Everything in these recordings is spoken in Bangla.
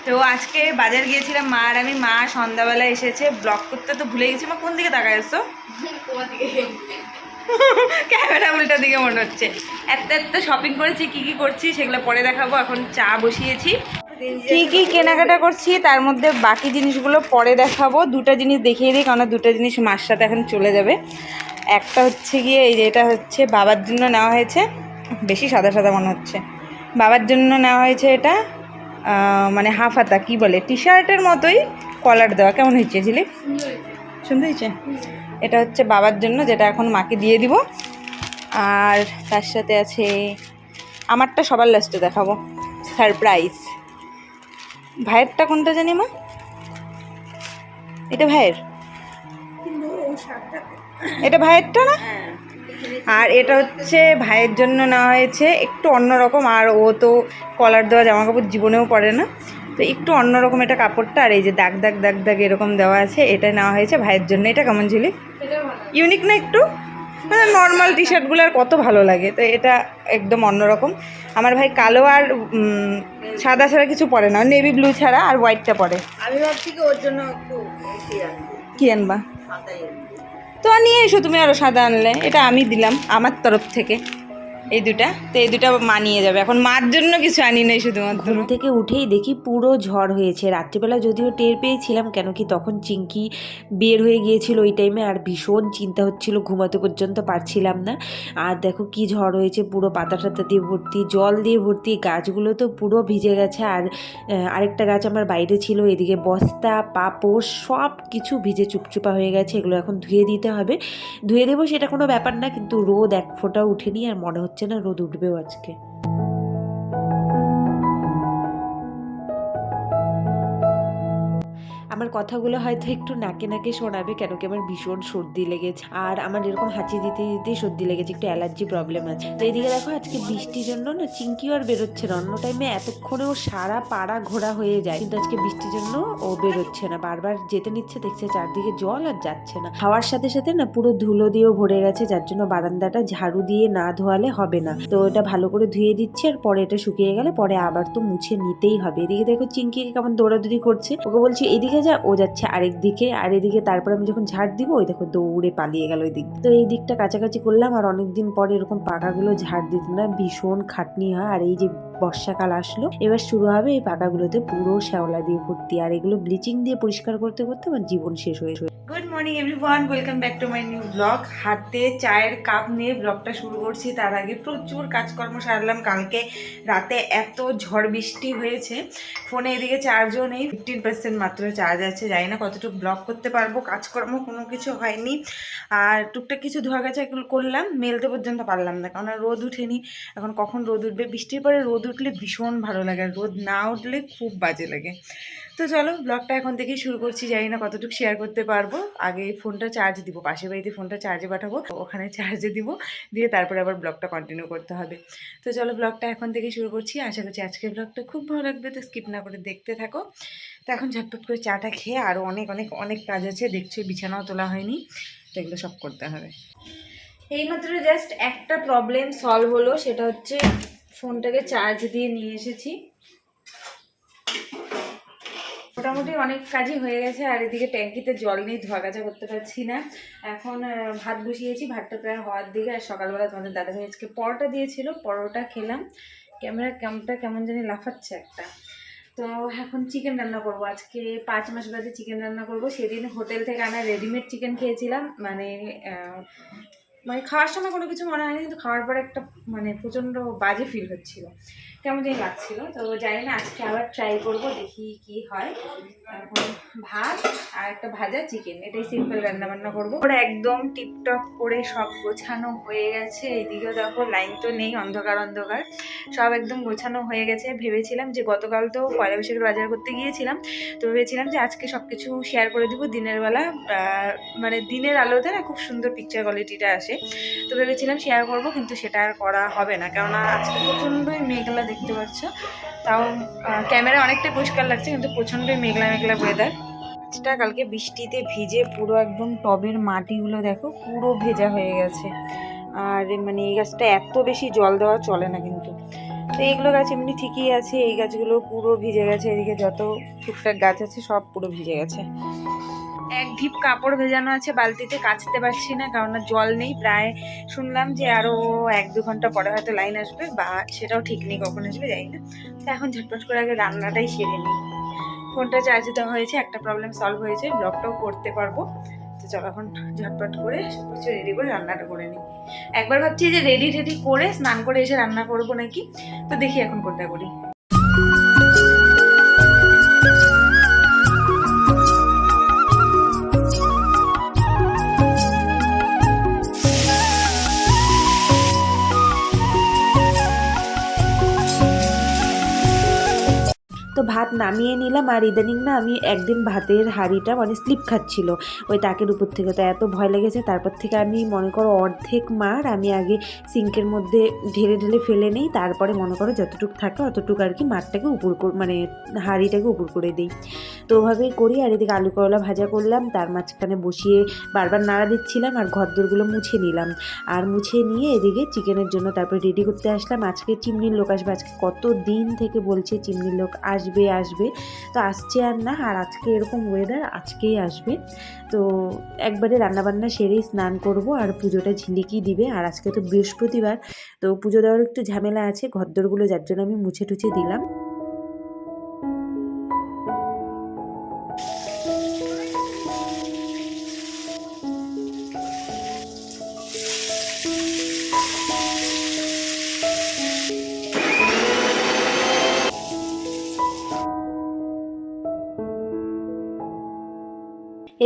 তো আজকে বাজার গিয়েছিলাম মা আর আমি। মা সন্ধ্যাবেলা এসেছে, ব্লগ করতে তো ভুলে গেছি। মা কোন দিকে তাকায় আসছো? ক্যামেরা উল্টা দিকে মনে হচ্ছে। এত এত শপিং করেছি, কি কি করছি সেগুলো পরে দেখাবো। এখন চা বসিয়েছি, কি কি কেনাকাটা করছি তার মধ্যে বাকি জিনিসগুলো পরে দেখাবো। দুটো জিনিস দেখিয়ে দিই, কারণ দুটো জিনিস মার সাথে এখন চলে যাবে। একটা হচ্ছে গিয়ে এই যে, এটা হচ্ছে বাবার জন্য নেওয়া হয়েছে, বেশি সাদা সাদা মনে হচ্ছে। বাবার জন্য নেওয়া হয়েছে এটা, মানে হাফ হাতা কি বলে, টি শার্টের মতোই, কলার দেওয়া। কেমন হয়েছে ঝিলি? সুন্দর হয়েছে। এটা হচ্ছে বাবার জন্য, যেটা এখন মাকে দিয়ে দিব। আর তার সাথে আছে আমারটা, সবার লাস্টে দেখাবো, সারপ্রাইজ। ভাইয়েরটা কোনটা জানি মা? এটা ভাইয়ের, এটা ভাইয়েরটা না? আর এটা হচ্ছে ভাইয়ের জন্য নেওয়া হয়েছে, একটু অন্যরকম। আর ও তো কলার দেওয়া জামা কাপড় জীবনেও পরে না, তো একটু অন্যরকম এটা কাপড়টা। আর এই যে দাগ দাগ দাগ দাগ এরকম দেওয়া আছে, এটা নেওয়া হয়েছে ভাইয়ের জন্য। এটা কেমন ঝিলি? ইউনিক না একটু? মানে নর্মাল টি শার্টগুলো আর কত ভালো লাগে, তো এটা একদম অন্যরকম। আমার ভাই কালো আর সাদা ছাড়া কিছু পরে না, নেভি ব্লু ছাড়া, আর হোয়াইটটা পরে। আমি ভাবছি কি ওর জন্য কি আনবা? তো নিয়ে এসো তুমি, আরও সাদা আনলে। এটা আমি দিলাম আমার তরফ থেকে, এই দুটা। তো এই দুটা মা নিয়ে যাবে। এখন মার জন্য কিছু আনি নাই, শুধুমাত্র। ঘুম থেকে উঠেই দেখি পুরো ঝড় হয়েছে। রাত্রিবেলা যদিও টের পেয়েছিলাম, কেন কি তখন চিঙ্কি বের হয়ে গিয়েছিল ওই টাইমে, আর ভীষণ চিন্তা হচ্ছিল, ঘুমাতে পর্যন্ত পারছিলাম না। আর দেখো কি ঝড় হয়েছে, পুরো পাতা টাতা দিয়ে ভর্তি, জল দিয়ে ভর্তি, গাছগুলো তো পুরো ভিজে গেছে। আর আরেকটা গাছ আমার বাইরে ছিল, এদিকে বস্তা পাপড় সব কিছু ভিজে চুপচুপা হয়ে গেছে। এগুলো এখন ধুয়ে দিতে হবে। ধুয়ে দেবো সেটা কোনো ব্যাপার না, কিন্তু রোদ এক ফোঁটাও উঠেনি, আর মনে হচ্ছে না রোদ উঠবেও আজকে। আমার কথাগুলো হয়তো একটু নাকে নাকে শোনাবে, কেন কি আমার ভীষণ সর্দি লেগেছে। আর আমার এরকম হাঁচি দিতে দিতেই সর্দি লেগেছে, একটু অ্যালার্জি প্রবলেম আছে। তো এইদিকে দেখো আজকে বৃষ্টির জন্য না চিঙ্কিও আর বেরোচ্ছে না। অন্য টাইমে এতক্ষণে ও সারা পাড়া ঘোরা হয়ে যায়, কিন্তু আজকে বৃষ্টির জন্য ও বেরোচ্ছে না। বারবার যেতে নিচ্ছে, দেখছে চারদিকে জল, আর যাচ্ছে না। হাওয়ার সাথে সাথে না পুরো ধুলো দিয়েও ভরে গেছে, যার জন্য বারান্দাটা ঝাড়ু দিয়ে না ধোয়ালে হবে না। তো এটা ভালো করে ধুয়ে দিচ্ছে, আর পরে এটা শুকিয়ে গেলে পরে আবার তো মুছে নিতেই হবে। এদিকে দেখো চিঙ্কিকে কেমন দৌড়াদৌড়ি করছে, ওকে বলছি এদিকে যা, ও যাচ্ছে আরেক দিকে। আর এদিকে তারপর আমি যখন ঝাড় দিব, ওই দেখো দৌড়ে পালিয়ে গেল ওই দিক। তো এই দিকটা কাছাকাছি করলাম, আর অনেকদিন পরে এরকম পাকাগুলো ঝাড় দিতে না ভীষণ খাটনি হয়। আর এই যে বর্ষাকাল আসলো, এবার শুরু হবে, এই পাকাগুলোতে পুরো শ্যাওলা দিয়ে ভর্তি, আর এগুলো ব্লিচিং দিয়ে পরিষ্কার করতে করতে আমার জীবন শেষ হয়ে। Good morning everyone, welcome back to my new blog. হাতে চায়ের কাপ নিয়ে ব্লগটা শুরু করছি। তার আগে প্রচুর কাজকর্ম সারলাম। কালকে রাতে এত ঝড় বৃষ্টি হয়েছে, ফোনে এদিকে চার্জও নেই, 15% মাত্র চার্জ আছে। জানি না কতটুকু ব্লগ করতে পারবো, কাজকর্ম কোনো কিছু হয়নি। আর টুকটাক কিছু ধোয়া গেছে করলাম, মেলতে পর্যন্ত পারলাম না, কারণ রোদ উঠেনি। এখন কখন রোদ উঠবে? বৃষ্টির পরে রোদ উঠলে ভীষণ ভালো লাগে, আর রোদ না উঠলে খুব বাজে লাগে। তো চলো ব্লগটা এখন থেকেই শুরু করছি। জানি না কতটুকু শেয়ার করতে পারবো। আগে ফোনটা চার্জ দিব, পাশের বাড়িতে ফোনটা চার্জে পাঠাবো, ওখানে চার্জে দিব, দিয়ে তারপরে আবার ব্লগটা কন্টিনিউ করতে হবে। তো চলো ব্লগটা এখন থেকেই শুরু করছি। আশা করছি আজকের ব্লগটা খুব ভালো লাগবে, তো স্কিপ না করে দেখতে থাকো। তো এখন ঝটপট করে চাটা খেয়ে, আরও অনেক অনেক অনেক কাজ আছে, দেখছো বিছানাও তোলা হয়নি, তো এগুলো সব করতে হবে। এইমাত্র জাস্ট একটা প্রবলেম সলভ হলো, সেটা হচ্ছে ফোনটাকে চার্জ দিয়ে নিয়ে এসেছি। মোটামুটি অনেক কাজই হয়ে গেছে। আর এদিকে ট্যাঙ্কিতে জল নেই, ধোয়া কাচা করতে পারছি না। এখন ভাত বসিয়েছি, ভাতটা প্রায় হওয়ার দিকে। আর সকালবেলা তোমাদের দাদাভাই আজকে পরোটা দিয়েছিল, পরোটা খেলাম। ক্যামেরা কেমনটা কেমন জানি লাফাচ্ছে একটা। তো এখন চিকেন রান্না করব, আজকে 5 মাস বাদে চিকেন রান্না করব। সেদিন হোটেল থেকে আনা রেডিমেড চিকেন খেয়েছিলাম, মানে খাওয়ার সময় কোনো কিছু মনে হয়নি, কিন্তু খাওয়ার পরে একটা মানে প্রচণ্ড বাজে ফিল হচ্ছিল, কেমন জানি লাগছিল। তো জানি না, আজকে আবার ট্রাই করব, দেখি কি হয়। এখন ভাত আর একটা ভাজা চিকেন, এটাই সিম্পল রান্না বান্না করবো। ওরা একদম টিপটপ করে সব গোছানো হয়ে গেছে। এইদিকেও দেখো লাইন তো নেই, অন্ধকার অন্ধকার, সব একদম গোছানো হয়ে গেছে। ভেবেছিলাম যে গতকাল তো পয়লা বৈশাখের বাজার করতে গিয়েছিলাম, তো ভেবেছিলাম যে আজকে সব কিছু শেয়ার করে দিব দিনের বেলা, মানে দিনের আলোতে না খুব সুন্দর পিকচার কোয়ালিটিটা আসে। তো ভেবেছিলাম শেয়ার করব, কিন্তু সেটা আর করা হবে না, কেননা আজকে প্রচণ্ডই মেঘলা দেখতে পাচ্ছ। তাও ক্যামেরা অনেকটাই পরিষ্কার লাগছে, কিন্তু প্রচণ্ডই মেঘলা মেঘলা ওয়েদার। গাছটা কালকে বৃষ্টিতে ভিজে পুরো একদম টবের মাটিগুলো দেখো পুরো ভেজা হয়ে গেছে। আর মানে এই গাছটা এত বেশি জল দেওয়া চলে না কিন্তু। তো এইগুলো গাছ এমনি ঠিকই আছে, এই গাছগুলো পুরো ভিজে গেছে, এদিকে যত টুকটাক গাছ আছে সব পুরো ভিজে গেছে। এক ঢিপ কাপড় ভেজানো আছে বালতিতে, কাচতে পারছি না কারণ জল নেই। প্রায় শুনলাম যে আরও 1-2 ঘন্টা পরে হয়তো লাইন আসবে, বা সেটাও ঠিক নেই কখন আসবে জানি না। তো এখন ঝটপট করে আগে রান্নাটাই সেরে নিই। ফোনটা চার্জে দেওয়া হয়েছে, একটা প্রবলেম সলভ হয়েছে, ব্লগটাও করতে পারবো। তো চলো এখন ঝটপট করে সব কিছু রেডি করে রান্নাটা করে নিই। একবার ভাবছি যে রেডি করে স্নান করে এসে রান্না করবো নাকি, তো দেখি এখন কোনটা করি। তো ভাত নামিয়ে নিলাম। আর ইদানিং না আমি একদিন ভাতের হাঁড়িটা মানে স্লিপ খাচ্ছিল ওই তাকের উপর থেকে, তো এত ভয় লেগেছে। তারপর থেকে আমি মনে করো অর্ধেক মার আমি আগে সিঙ্কের মধ্যে ঢেলে ফেলে নিই, তারপরে মনে করো যতটুকু থাকে অতটুকু আর কি মারটাকে উপর মানে হাঁড়িটাকে উপর করে দিই। তো ওভাবেই করি। আর এদিকে আলু করলা ভাজা করলাম, তার মাঝখানে বসিয়ে বারবার নাড়া দিচ্ছিলাম আর ঘরদোরগুলো মুছে নিলাম। আর মুছে নিয়ে এদিকে চিকেনের জন্য তারপরে রেডি করতে আসলাম। আজকে চিমনির লোক আসবে, আজকে কত দিন থেকে বলছে চিমনির লোক আসবে, তো আসছে আর না। আর আজকে এরকম ওয়েদার, আজকেই আসবে। তো একবারে রান্নাবান্না সেরেই স্নান করব, আর পুজোটা ঝিলিকি দিবে। আর আজকে তো বৃহস্পতিবার, তো পুজো দেওয়ার একটু ঝামেলা আছে ঘরদোরগুলো, যার জন্য আমি মুছে টুছে দিলাম।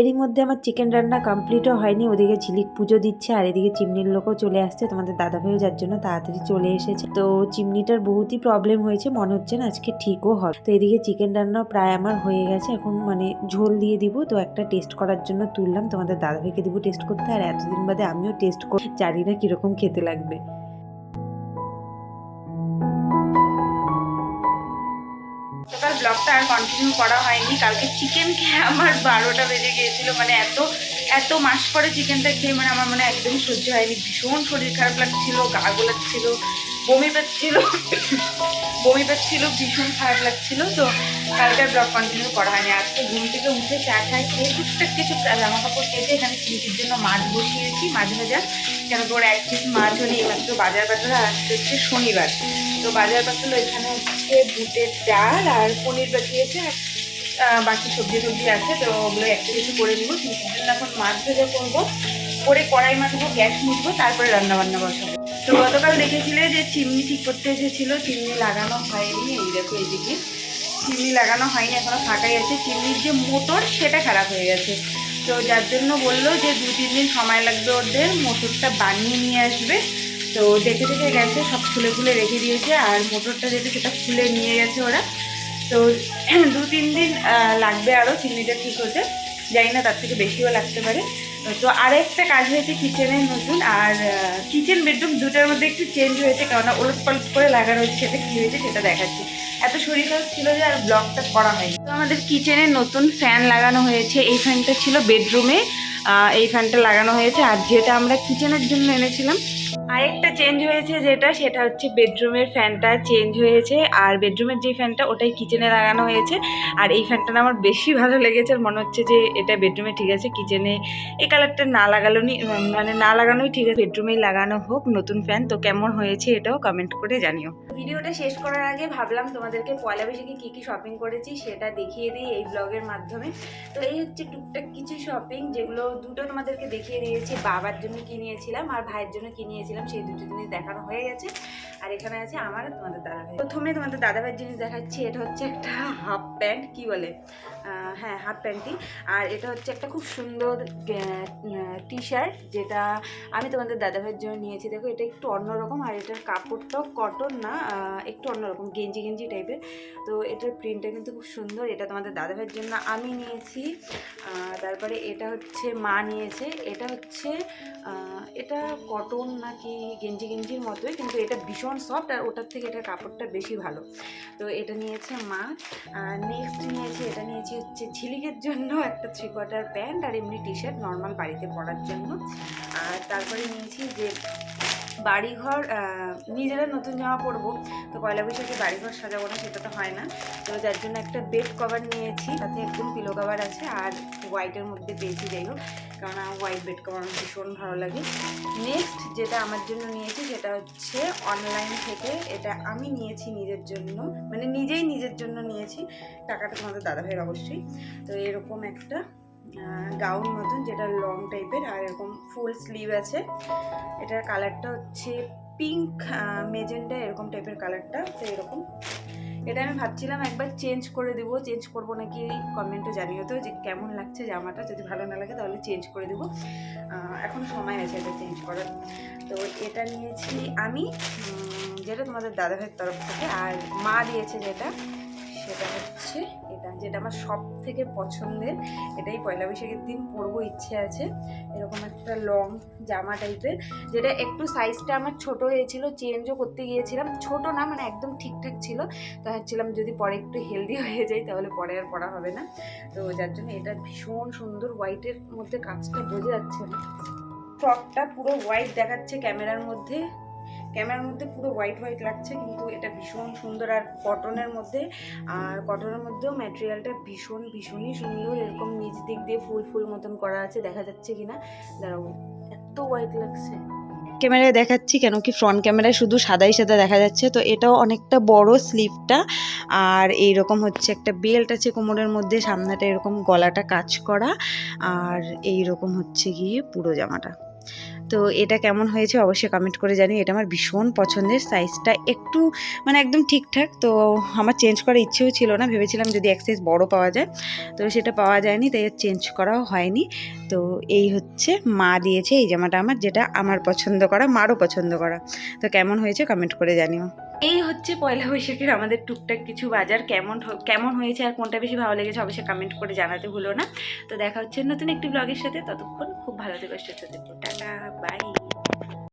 এরই মধ্যে আমার চিকেন রান্না কমপ্লিটও হয়নি, ওদিকে ঝিলিক পুজো দিচ্ছে আর এদিকে চিমনির লোকও চলে আসছে। তোমাদের দাদাভাইও যার জন্য তাড়াতাড়ি চলে এসেছে। তো চিমনিটার বহুতই প্রবলেম হয়েছে, মনে হচ্ছে না আজকে ঠিকও হবে। তো এদিকে চিকেন রান্না প্রায় আমার হয়ে গেছে, এখন মানে ঝোল দিয়ে দিব। তো একটা টেস্ট করার জন্য তুললাম, তোমাদের দাদাভাইকে দিব টেস্ট করতে। আর এতদিন বাদে আমিও টেস্ট করি, জানি না কিরকম খেতে লাগবে। সকাল ব্লগটা আর কন্টিনিউ করা হয়নি, কালকে চিকেন খেয়ে আমার 12টা বেজে গিয়েছিল। মানে এত মাস পরে চিকেনটা খেয়ে মানে আমার মানে একদমই সহ্য হয়নি। ভীষণ শরীর খারাপ লাগছিল, গা গোলাচ্ছিল, বমি পাচ্ছিল, ভীষণ খারাপ লাগছিল। তো কালকে ব্লগ কন্টিনিউ করা হয়নি। আজকে ঘুম থেকে উঠে চা খাই খেয়ে টুকটাক কিছু জামা কাপড় কেটে এখানে চিকির জন্য মাছ বসিয়েছি, মাছ ভাজা। কেন তোর 1 পিস মাছ হলে এমাত্র বাজার পাঠালো, আজকে হচ্ছে শনিবার। তো বাজার পাঠালো, এখানে হচ্ছে বুটের ডাল আর পনির বাঁচিয়েছে, আর বাকি সবজি আছে। তো ওগুলো একটা কিছু করে নেবো। এখন মাছ ভাজা করবো, করে কড়াই মাছবো, গ্যাস মুছবো, তারপরে রান্নাবান্না বসাবো। তো গতকাল দেখেছিলে যে চিমনি ঠিক করতে এসেছিলো, চিমনি লাগানো হয়নি। এই দেখো এইদিকে চিমনি লাগানো হয়নি, এখনো ফাঁকাই আছে। চিমনির যে মোটর সেটা খারাপ হয়ে গেছে, তো যার জন্য বললো যে 2-3 দিন সময় লাগবে ওদের, মোটরটা বানিয়ে নিয়ে আসবে। তো দেখে গেছে, সব খুলে রেখে দিয়েছে। আর মোটরটা যেটা সেটা খুলে নিয়ে গেছে ওরা। তো 2-3 দিন লাগবে আরও চিমনিটা ঠিক হতে, জানি না তার থেকে বেশিও লাগতে পারে। তো আরেকটা কাজ হয়েছে কিচেনের নতুন, আর কিচেন বেডরুম দুটার মধ্যে একটু চেঞ্জ হয়েছে, কেননা ওলট পালট করে লাগানো হয়েছে। সেটা কী হয়েছে সেটা দেখাচ্ছি। এত শরীর খারাপ ছিল যে আর ব্লগটা করা হয়নি। তো আমাদের কিচেনে নতুন ফ্যান লাগানো হয়েছে। এই ফ্যানটা ছিল বেডরুমে, এই ফ্যানটা লাগানো হয়েছে। আর যেটা আমরা কিচেনের জন্য এনেছিলাম, আরেকটা চেঞ্জ হয়েছে সেটা হচ্ছে বেডরুমের ফ্যানটা চেঞ্জ হয়েছে। আর বেডরুমের যে ফ্যানটা ওটাই কিচেনে লাগানো হয়েছে। আর এই ফ্যানটা আমার বেশি ভালো লেগেছে, আর মনে হচ্ছে যে এটা বেডরুমে ঠিক আছে, কিচেনে এই কালারটা না লাগানোই ঠিক আছে, বেডরুমেই লাগানো হোক নতুন ফ্যান। তো কেমন হয়েছে এটাও কমেন্ট করে জানিও। ভিডিওটা শেষ করার আগে ভাবলাম তোমাদেরকে পয়লা বৈশাখে কী কী শপিং করেছি সেটা দেখিয়ে দিই এই ব্লগের মাধ্যমে। তো এই হচ্ছে টুকটাক কিছু শপিং, যেগুলো দুটো তোমাদেরকে দেখিয়ে দিয়েছি। বাবার জন্য কি নিয়েছিলাম আর ভাইয়ের জন্য কি নিয়েছিলাম, সেই দুটো জিনিস দেখানো হয়ে গেছে। আর এখানে আছে আমার আর তোমাদের দাদাভাই। প্রথমে তোমাদের দাদাভাইয়ের জিনিস দেখাচ্ছি। এটা হচ্ছে একটা হাফ প্যান্ট, কি বলে, হ্যাঁ হাফ প্যান্টই। আর এটা হচ্ছে একটা খুব সুন্দর টি শার্ট, যেটা আমি তোমাদের দাদাভাইয়ের জন্য নিয়েছি। দেখো এটা একটু অন্যরকম, আর এটার কাপড়টাও কটন না, একটু অন্যরকম গেঞ্জি টাইপের। তো এটার প্রিন্টটা কিন্তু খুব সুন্দর। এটা তোমাদের দাদাভাইয়ের জন্য আমি নিয়েছি। তারপরে এটা হচ্ছে মা নিয়েছে। এটা কটন নাকি গেঞ্জির মতোই, কিন্তু এটা ভীষণ সফট, আর ওটার থেকে এটার কাপড়টা বেশি ভালো। তো এটা নিয়েছে মা। নেক্সট এটা নিয়েছি হচ্ছে ঝিলিকের জন্য একটা 3/4 প্যান্ট আর এমনি টি শার্ট, নর্মাল বাড়িতে পরার জন্য। আর তারপরে নিয়েছি যে বাড়িঘর নিজেরা নতুন জামা পরবো, তো পয়লা বৈশাখে বাড়িঘর সাজাবো না, সেটা তো হয় না। তো যার জন্য একটা বেড কভার নিয়েছি, তাতে একদম পিলো কভার আছে আর হোয়াইটের মধ্যে পেয়েছি, যাই হোক, কারণ আমার হোয়াইট বেড কভার আমার ভীষণ ভালো লাগে। নেক্সট যেটা আমার জন্য নিয়েছি সেটা হচ্ছে অনলাইন থেকে, এটা আমি নিয়েছি নিজের জন্য, মানে নিজেই নিজের জন্য নিয়েছি, টাকাটা তোমাদের দাদাভাইয়ের অবশ্যই। তো এরকম একটা গাউন মতন, যেটা লং টাইপের আর এরকম ফুল স্লিভ আছে। এটার কালারটা হচ্ছে পিঙ্ক মেজেন্ডা এরকম টাইপের কালারটা। তো এরকম এটা আমি ভাবছিলাম একবার চেঞ্জ করে দেবো, চেঞ্জ করবো নাকি কমেন্টে জানিও তো যে কেমন লাগছে জামাটা। যদি ভালো না লাগে তাহলে চেঞ্জ করে দেবো, এখন সময় আছে এটা চেঞ্জ করার। তো এটা নিয়েছি আমি, যেটা তোমাদের দাদাভাইয়ের তরফ থেকে, আর মা দিয়েছে যেটা, সেটা হচ্ছে এটা, যেটা আমার সব থেকে পছন্দের। এটাই পয়লা বৈশাখের দিন পরবো ইচ্ছে আছে। এরকম একটা লং জামা টাইপের, যেটা একটু সাইজটা আমার ছোট হয়েছিল, চেঞ্জও করতে গিয়েছিলাম, ছোট না মানে একদম ঠিকঠাক ছিল। তো ভাবছিলাম যদি পরে একটু হেলদি হয়ে যায় তাহলে পরে আর পরা হবে না। তো যার জন্য এটা ভীষণ সুন্দর, হোয়াইটের মধ্যে কাজটা বোঝা যাচ্ছে না, ফ্রকটা পুরো হোয়াইট দেখাচ্ছে ক্যামেরার মধ্যে, পুরো হোয়াইট হোয়াইট লাগছে, কিন্তু এটা ভীষণ সুন্দর। আর কটনের মধ্যে, আর কটনের মধ্যেও ম্যাটেরিয়ালটা ভীষণই সুন্দর। এরকম নিচ দিক দিয়ে ফুল ফুল মতন করা আছে, দেখা যাচ্ছে কিনা দাঁড়াও, এত হোয়াইট লাগছে। ক্যামেরায় দেখাচ্ছি কেন কি ফ্রন্ট ক্যামেরায় শুধু সাদাই সাদা দেখা যাচ্ছে। তো এটাও অনেকটা বড় স্লিভটা, আর এইরকম হচ্ছে একটা বেল্ট আছে কোমরের মধ্যে, সামনেটা এরকম গলাটা কাজ করা, আর এইরকম হচ্ছে গিয়ে পুরো জামাটা। তো এটা কেমন হয়েছে অবশ্যই কমেন্ট করে জানি। এটা আমার ভীষণ পছন্দের, সাইজটা একটু মানে একদম ঠিকঠাক। তো আমার চেঞ্জ করার ইচ্ছেও ছিল না, ভেবেছিলাম যদি এক সাইজ বড়ো পাওয়া যায়, তো সেটা পাওয়া যায়নি, তাই চেঞ্জ করাও হয়নি। তো এই হচ্ছে মা দিয়েছে এই জামাটা আমার, যেটা আমার পছন্দ করা, মারও পছন্দ করা। তো কেমন হয়েছে কমেন্ট করে জানিও। এই হচ্ছে পয়লা বৈশাখের আমাদের টুকটাক কিছু বাজার। কেমন হয়েছে আর কোনটা বেশি ভালো লেগেছে অবশ্যই কমেন্ট করে জানাতে ভুলো না। তো দেখা হচ্ছে নতুন একটি ব্লগের সাথে, ততক্ষণ খুব ভালো থেকো, সুস্থ থেকো, টাটা বাই।